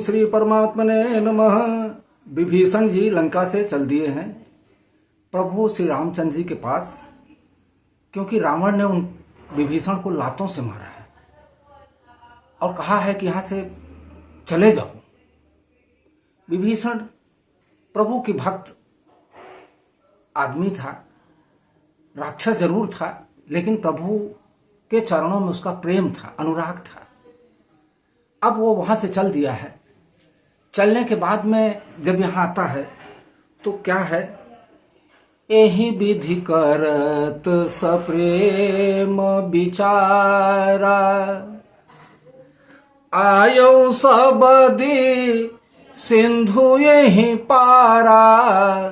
श्री परमात्मने नमः। विभीषण जी लंका से चल दिए हैं प्रभु श्री रामचंद्र जी के पास, क्योंकि रावण ने उन विभीषण को लातों से मारा है और कहा है कि यहां से चले जाओ। विभीषण प्रभु की भक्त आदमी था, राक्षस जरूर था, लेकिन प्रभु के चरणों में उसका प्रेम था, अनुराग था। अब वो वहां से चल दिया है। चलने के बाद में जब यहां आता है तो क्या है, एहि विधि करत सप्रेम विचारा, आयो सबदी सिंधु यही पारा,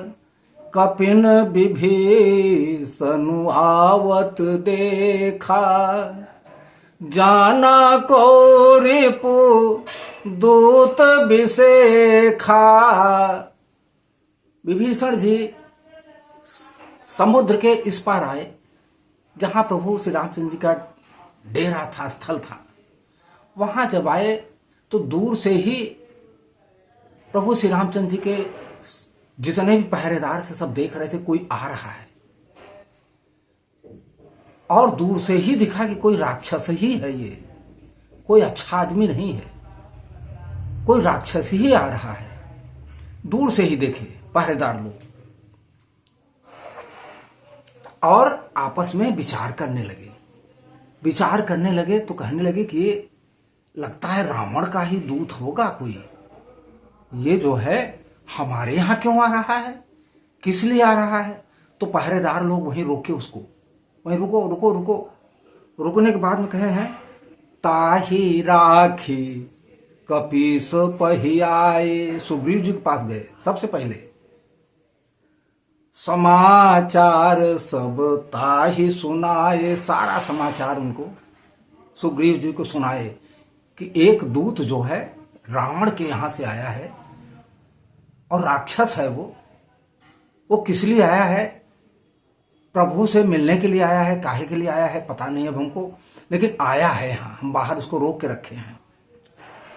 कपिन विभीषण आवत देखा, जाना को रिपु दूत विशेखा। विभीषण जी समुद्र के इस पार आए जहां प्रभु श्री रामचंद्र जी का डेरा था, स्थल था। वहां जब आए तो दूर से ही प्रभु श्री रामचंद्र जी के जितने भी पहरेदार से सब देख रहे थे, कोई आ रहा है। और दूर से ही दिखा कि कोई राक्षस ही है, ये कोई अच्छा आदमी नहीं है, कोई राक्षस ही आ रहा है। दूर से ही देखे पहरेदार लोग और आपस में विचार करने लगे। विचार करने लगे तो कहने लगे कि ये लगता है रावण का ही दूत होगा कोई। ये जो है हमारे यहां क्यों आ रहा है, किस लिए आ रहा है। तो पहरेदार लोग वहीं रोके उसको, वहीं रुको रुको रुको। रुकने के बाद में कहे हैं, ताही राखी कपीस पहियाए। सुग्रीव जी के पास गए सबसे पहले, समाचार सब ताही सुनाए। सारा समाचार उनको सुग्रीव जी को सुनाए कि एक दूत जो है रावण के यहां से आया है और राक्षस है वो किस लिए आया है, प्रभु से मिलने के लिए आया है, काहे के लिए आया है पता नहीं अब हमको, लेकिन आया है यहां, हम बाहर उसको रोक के रखे हैं।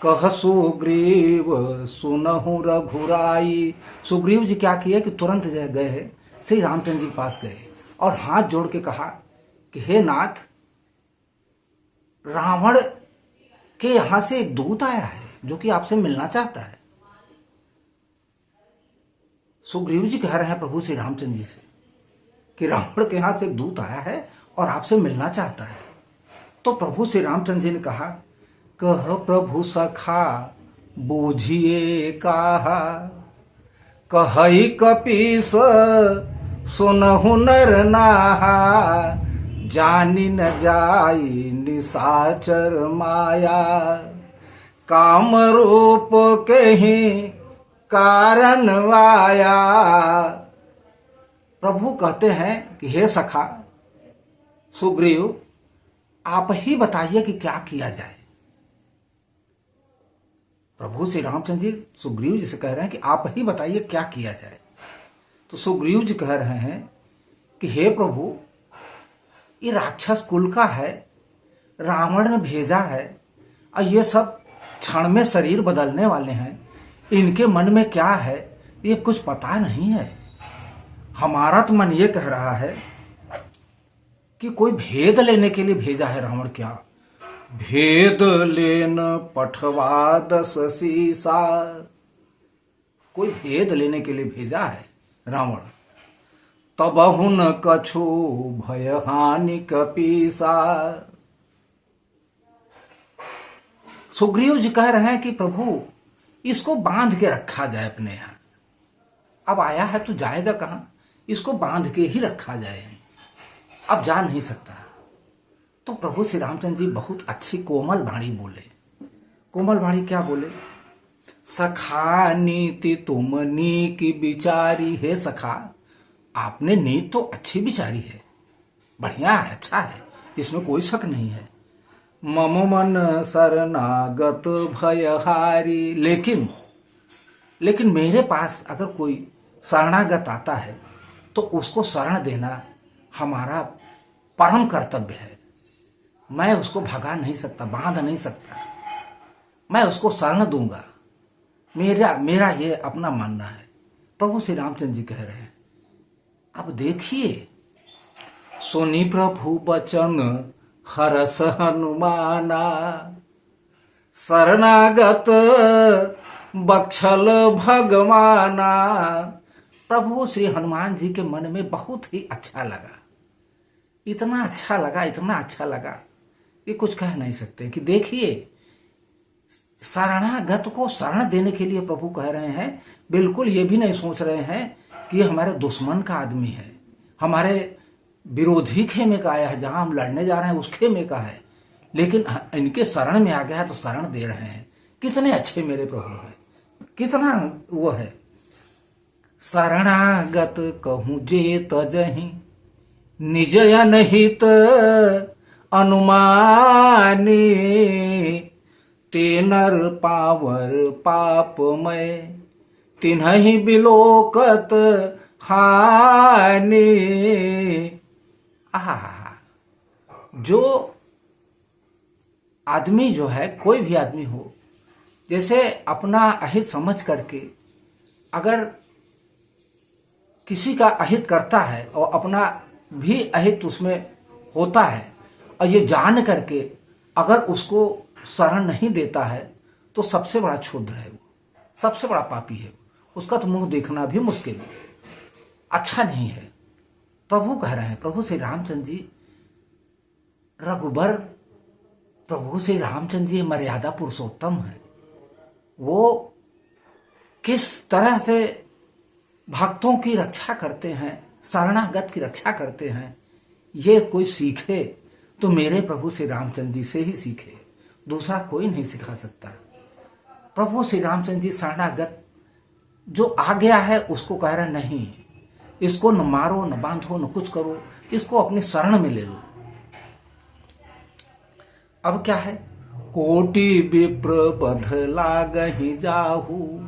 कह सुग्रीव सुनहु रघुराई। सुग्रीव जी क्या किए कि तुरंत गए श्री रामचंद्र जी के पास गए और हाथ जोड़ के कहा कि हे नाथ, रावण के यहां से एक दूत आया है जो कि आपसे मिलना चाहता है। सुग्रीव जी कह रहे हैं प्रभु श्री रामचंद्र जी से कि रावण के यहां से एक दूत आया है और आपसे मिलना चाहता है। तो प्रभु श्री रामचंद्र जी ने कहा, कह प्रभु सखा बूझिए कहा, कहई कपीस सुनहु नर नाहा, जानी न जाई निशाचर माया, काम रूप के ही कारण वाया। प्रभु कहते हैं कि हे सखा सुग्रीव, आप ही बताइए कि क्या किया जाए। प्रभु श्री रामचंद्र जी सुग्रीव जी से कह रहे हैं कि आप ही बताइए क्या किया जाए। तो सुग्रीव जी कह रहे हैं कि हे प्रभु, ये राक्षस कुल का है, रावण ने भेजा है और ये सब क्षण में शरीर बदलने वाले हैं, इनके मन में क्या है ये कुछ पता नहीं है। हमारा तो मन ये कह रहा है कि कोई भेद लेने के लिए भेजा है रावण। क्या भेद लेन पठवा 10 सीसा, कोई भेद लेने के लिए भेजा है रावण। तबहु न कछु भय हानि कपीसा। सुग्रीव जी कह रहे हैं कि प्रभु, इसको बांध के रखा जाए अपने यहां। अब आया है तो जाएगा कहां, इसको बांध के ही रखा जाए, अब जा नहीं सकता। तो प्रभु श्री रामचंद्र जी बहुत अच्छी कोमल वाणी बोले। कोमल वाणी क्या बोले, सखा नीति तुम नीक विचारी। हे सखा, आपने नीत तो अच्छी विचारी है, बढ़िया है, अच्छा है, इसमें कोई शक नहीं है। मम मन शरणागत भयहारी। लेकिन मेरे पास अगर कोई शरणागत आता है तो उसको शरण देना हमारा परम कर्तव्य है। मैं उसको भगा नहीं सकता, बांध नहीं सकता, मैं उसको शरण दूंगा। मेरा ये अपना मानना है। प्रभु श्री रामचंद्र जी कह रहे हैं। अब देखिए, सुनी प्रभु बचन हरस हनुमाना, शरणागत बक्षल भगवाना। प्रभु श्री हनुमान जी के मन में बहुत ही अच्छा लगा, इतना अच्छा लगा, इतना अच्छा लगा कि कुछ कह नहीं सकते। कि देखिए, शरणागत को शरण देने के लिए प्रभु कह रहे हैं। बिल्कुल ये भी नहीं सोच रहे हैं कि ये हमारे दुश्मन का आदमी है, हमारे विरोधी खेमे का आया है, जहां हम लड़ने जा रहे हैं उस खेमे का है, लेकिन इनके शरण में आ गया है तो शरण दे रहे हैं। कितने अच्छे मेरे प्रभु हैं, कितना वो है। शरणागत कहूं जे तजहि, निज अनहित अनुमानी। ते नर पावर पापमय, तिन्हि बिलोकत हानि। आहा, जो आदमी जो है, कोई भी आदमी हो, जैसे अपना अहित समझ करके अगर किसी का अहित करता है और अपना भी अहित उसमें होता है, और ये जान करके अगर उसको शरण नहीं देता है तो सबसे बड़ा क्षुद्र है वो, सबसे बड़ा पापी है। उसका तो मुंह देखना भी मुश्किल है, अच्छा नहीं है। प्रभु कह रहे हैं, प्रभु श्री रामचंद्र जी रघुबर, प्रभु श्री रामचंद्र जी मर्यादा पुरुषोत्तम है। वो किस तरह से भक्तों की रक्षा करते हैं, शरणागत की रक्षा करते हैं, ये कोई सीखे तो मेरे प्रभु श्री रामचंद्र जी से ही सीखे, दूसरा कोई नहीं सिखा सकता। प्रभु श्री रामचंद्र जी शरणागत जो आ गया है उसको कह रहे नहीं, इसको न मारो, न बांधो, न कुछ करो, इसको अपनी शरण में ले लो। अब क्या है, कोटि विप्र बध लागहि जाहू,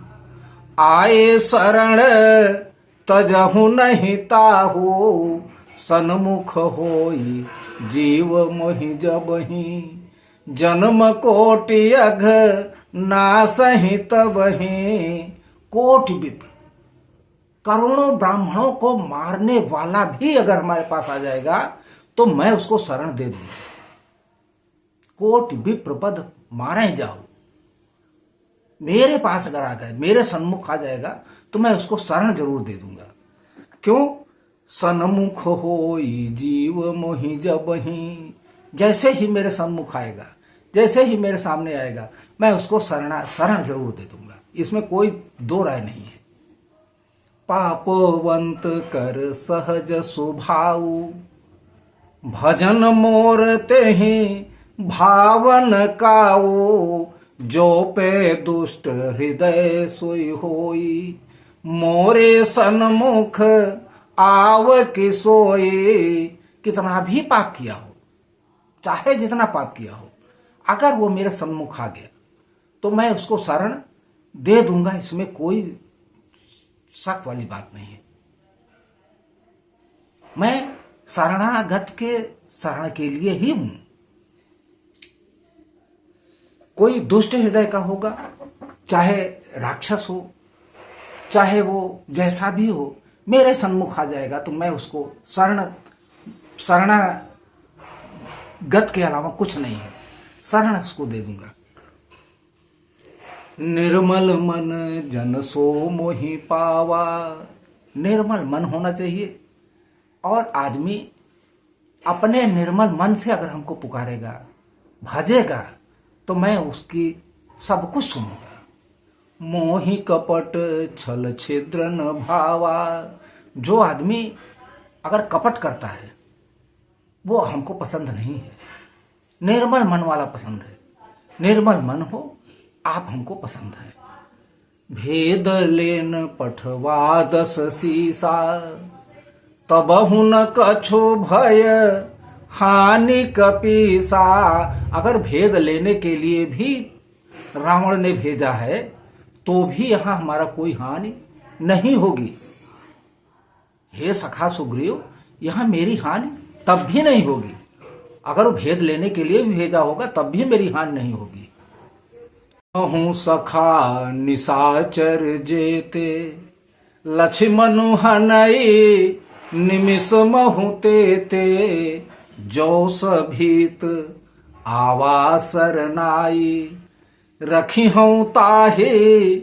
आए शरण तजहु नहीं ताहू। सन्मुख होई जीव मोहि जबहि, जन्म कोटि अघ नासहि तबहि। कोटि विप्र, करोड़ों ब्राह्मणों को मारने वाला भी अगर हमारे पास आ जाएगा तो मैं उसको शरण दे दूंगा। कोटि विप्र पद मारे जाओ, मेरे पास अगर आ गए, मेरे सन्मुख आ जाएगा तो मैं उसको शरण जरूर दे दूंगा। क्यों? सन्मुख होई जीव मोहि जबहि, जैसे ही मेरे सन्मुख आएगा, जैसे ही मेरे सामने आएगा, मैं उसको शरण जरूर दे दूंगा, इसमें कोई दो राय नहीं है। पापवंत कर सहज स्वभाव, भजन मोर तेहि भावन काऊ। जो पे दुष्ट हृदय सोई होई, मोरे सन्मुख आव कि सोई। कितना भी पाप किया हो, चाहे जितना पाप किया हो, अगर वो मेरे सन्मुख आ गया तो मैं उसको शरण दे दूंगा, इसमें कोई शक वाली बात नहीं है। मैं शरणागत के शरण के लिए ही हूं। कोई दुष्ट हृदय का होगा, चाहे राक्षस हो, चाहे वो जैसा भी हो, मेरे सन्मुख आ जाएगा तो मैं उसको शरणागत के अलावा कुछ नहीं है, शरण उसको दे दूंगा। निर्मल मन जन सो मोहि पावा, निर्मल मन होना चाहिए, और आदमी अपने निर्मल मन से अगर हमको पुकारेगा, भजेगा, तो मैं उसकी सब कुछ सुनूंगा। मोहि कपट छल छिद्र न भावा, जो आदमी अगर कपट करता है वो हमको पसंद नहीं है, निर्मल मन वाला पसंद है। निर्मल मन हो, आप हमको पसंद है। भेद लेन पठवा दस सीसा, तबहु न कछु भय हानि कपीसा। अगर भेद लेने के लिए भी रावण ने भेजा है तो भी यहां हमारा कोई हानि नहीं होगी। हे सखा सुग्रीव, यहां मेरी हानि तब भी नहीं होगी। अगर वो भेद लेने के लिए भी भेजा होगा तब भी मेरी हानि नहीं होगी। अहूँ सखा निशाचर जेते, लक्ष्मण हनई निमिष महु तेते, जो सभीत आवासर नाई, रखी हूं ताहे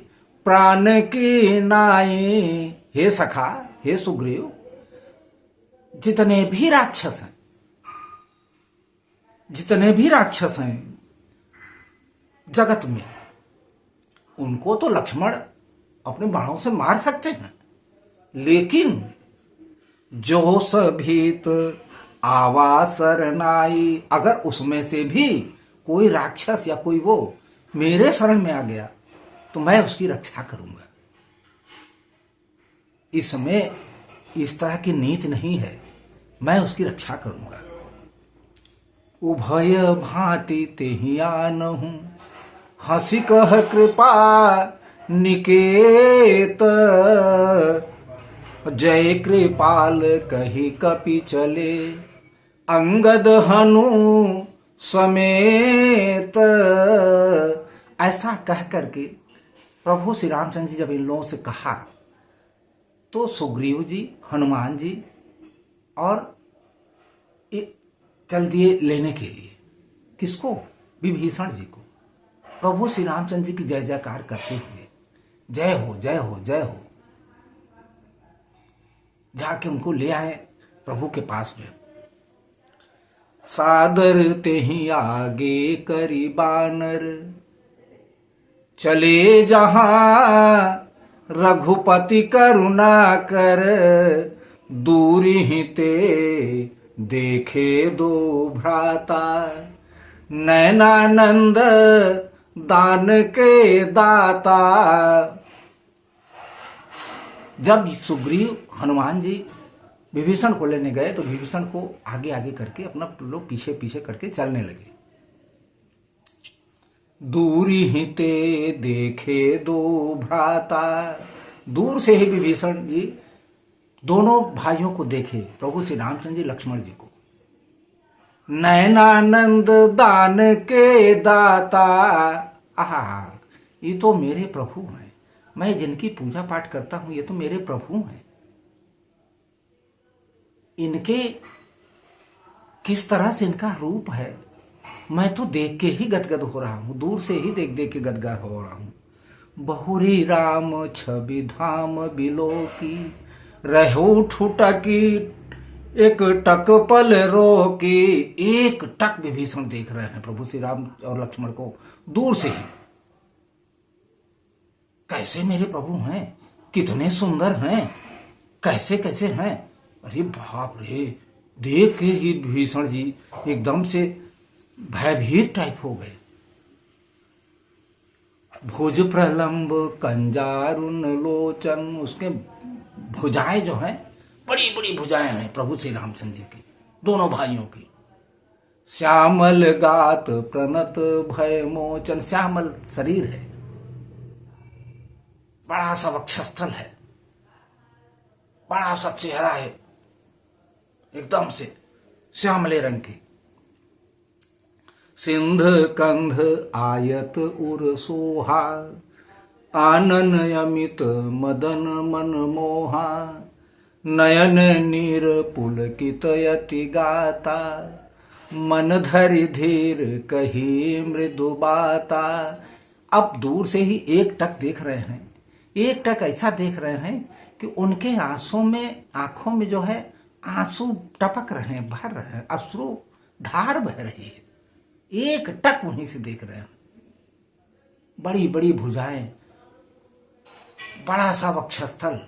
प्राण की नाई। हे सखा, हे सुग्रीव, जितने भी राक्षस हैं, जितने भी राक्षस हैं जगत में, उनको तो लक्ष्मण अपने बाणों से मार सकते हैं, लेकिन जो सभीत आवासर नाई, अगर उसमें से भी कोई राक्षस या कोई वो मेरे शरण में आ गया तो मैं उसकी रक्षा करूंगा। इसमें इस तरह की नीति नहीं है, मैं उसकी रक्षा करूंगा। उभय भांति तेहि आनहूं, हंसी कह कृपा निकेत, जय कृपाल कही कपि चले, अंगद हनु समेत। ऐसा कह करके प्रभु श्री रामचंद्र जी जब इन लोगों से कहा तो सुग्रीव जी, हनुमान जी और चल दिए लेने के लिए। किसको? विभीषण जी को। प्रभु श्री रामचंद्र जी की जय जयकार करते हुए, जय हो जय हो जय हो, जाके उनको ले आए प्रभु के पास में। सादर तेहि आगे करी बानर, चले जहां रघुपति करुणा कर, दूरी ही ते देखे दो भ्राता, नैनानंद दान के दाता। जब सुग्रीव हनुमान जी विभीषण को लेने गए तो विभीषण को आगे आगे करके अपना लोग पीछे पीछे करके चलने लगे। दूरी ही ते देखे दो भ्राता, दूर से ही विभीषण जी दोनों भाइयों को देखे, प्रभु श्री रामचंद्र जी लक्ष्मण जी को। नैनानंद दान के दाता, आहा, ये तो मेरे प्रभु हैं, मैं जिनकी पूजा पाठ करता हूं ये तो मेरे प्रभु हैं। इनके किस तरह से इनका रूप है, मैं तो देख के ही गदगद हो रहा हूं, दूर से ही देख देख के गदगद हो रहा हूं। बहुरी राम छवि धाम बिलो की, रहो ठुटकी एक टक पल रोकी। एक टक विभीषण देख रहे हैं प्रभु श्री राम और लक्ष्मण को दूर से ही। कैसे मेरे प्रभु हैं, कितने सुंदर हैं, कैसे कैसे हैं। अरे बाप रे, देख के ही विभीषण जी एकदम से भयभीत टाइप हो गए। भुज प्रलंब कंजारुन लोचन, उसके भुजाएं जो हैं बड़ी बड़ी भुजाएं हैं प्रभु श्री रामचंद्र जी की, दोनों भाइयों की। श्यामल गात प्रणत भय मोचन, श्यामल शरीर है, बड़ा सा वक्षस्थल है, बड़ा सा चेहरा है, एकदम से श्यामले रंग की। सिंध कंध आयत उर सोहा, आनन अमित मदन मन मोहा, नयन नीर पुलकित यति गाता, मन धरि धीर कही मृदु बाता। अब दूर से ही एक टक देख रहे हैं, एक टक ऐसा देख रहे हैं कि उनके आंखों में जो है आंसू टपक रहे हैं, भर रहे हैं, अश्रु धार बह रही है। एक टक वहीं से देख रहे हैं, बड़ी बड़ी भुजाएं, बड़ा सा वक्षस्थल,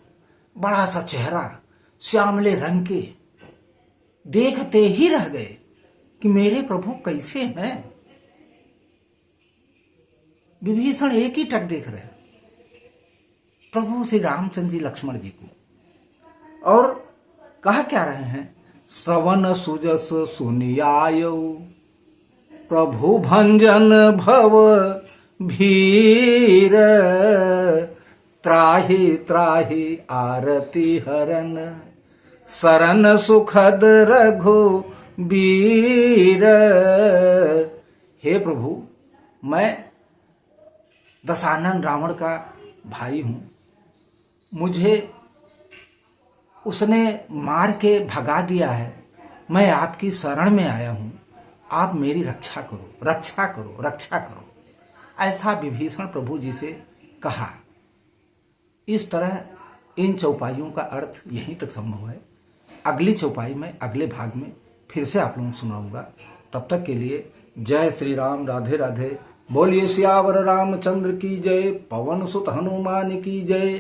बड़ा सा चेहरा, श्यामले रंग के। देखते ही रह गए कि मेरे प्रभु कैसे हैं। विभीषण एक ही टक देख रहे हैं प्रभु श्री रामचंद्र जी लक्ष्मण जी को, और कहा क्या रहे हैं, सवन सुजस सुनियायो, प्रभु भंजन भव भीर, त्राहि त्राहि आरती हरन, शरण सुखद रघु वीर। हे प्रभु, मैं दशानन रावण का भाई हूं, मुझे उसने मार के भगा दिया है, मैं आपकी शरण में आया हूं, आप मेरी रक्षा करो, रक्षा करो, रक्षा करो। ऐसा विभीषण प्रभु जी से कहा। इस तरह इन चौपाइयों का अर्थ यहीं तक संभव है। अगली चौपाई में अगले भाग में फिर से आप लोगों को सुनाऊंगा। तब तक के लिए जय श्री राम, राधे राधे। बोलिए सियावर रामचंद्र की जय, पवन सुत हनुमान की जय।